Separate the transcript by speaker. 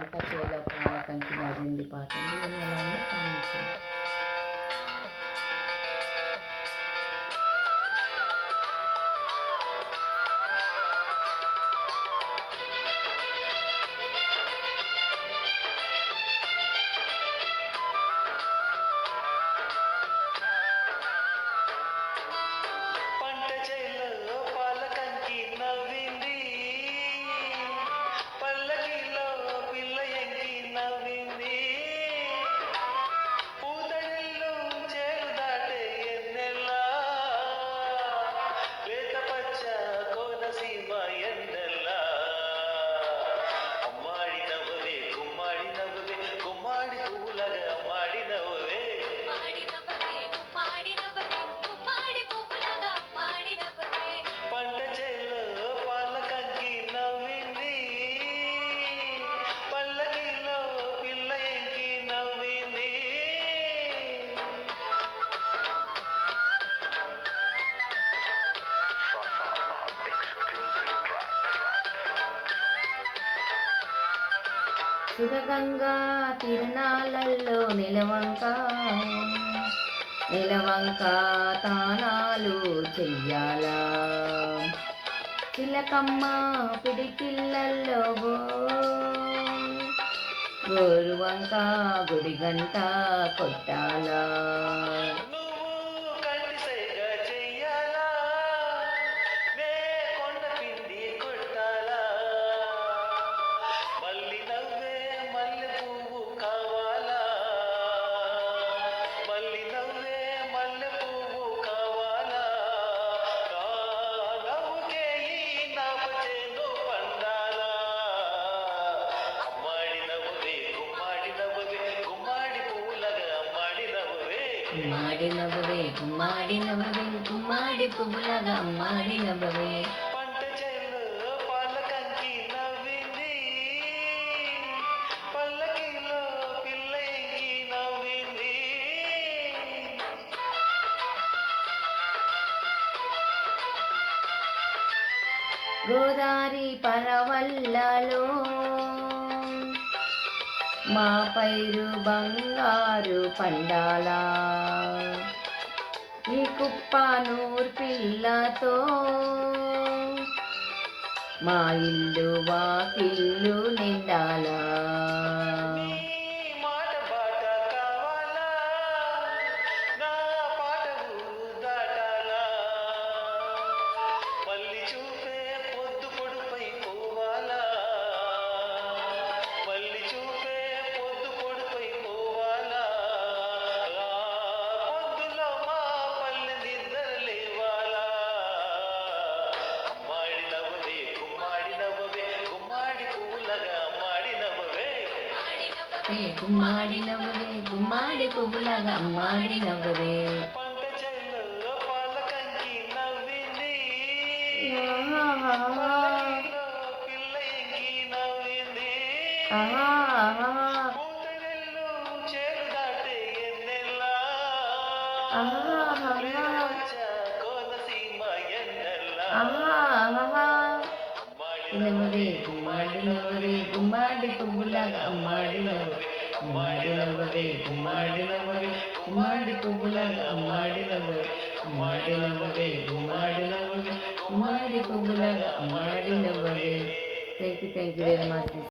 Speaker 1: పంట చేల పాలకంకి నవ్వింది పాట దీని ఎలా ఉందో కామెంట్ చేయండి. సురగంగా తిరణాలలో నిలవంక తానాలు చెయ్యాలా చిలకమ్మ పిడికిళ్ళల్లో గోరువంక గుడిగంట కొట్టాలా గుమ్మాడి నవ్వవే గుమ్మాడి నవ్వవే గుమ్మాడి పువ్వులాగా అమ్మాడి నవ్వవే పంట చేలో పాలకంకి నవ్వింది పల్లకిలో పిల్లకి నవ్వింది గోదారి పరవల్లలో మా పైరు బంగారు పండాలా ఈ కుప్ప నూరు పిల్లతో మా ఇల్లు వాకిల్లు నిండాలా గుమ్మాడి నవ్వవే గుమ్మాడి పువ్వులాగా అమ్మాడి నవ్వవే పంట చేలో పాలకంకి నవ్వింది పిల్లకి నవ్వింది పూతనెల్లు చేలు దాటే ఎన్నెల్లా కోనసీమ ఎన్నెల్లా నవ్వవే గుమ్మాడి నవ్వవే గుమ్మాడి పువ్వులాగా అమ్మాడి నవ్వవే గుమ్మాడి నవ్వవే గుమ్మాడి నవ్వవే గుమ్మాడి పువ్వులాగా అమ్మాడి నవ్వవే గుమ్మాడి నవ్వవే గుమ్మాడి నవ్వవే గుమ్మాడి పువ్వులాగా అమ్మాడి నవ్వవే థ్యాంక్ యూ వెరీ మచ్.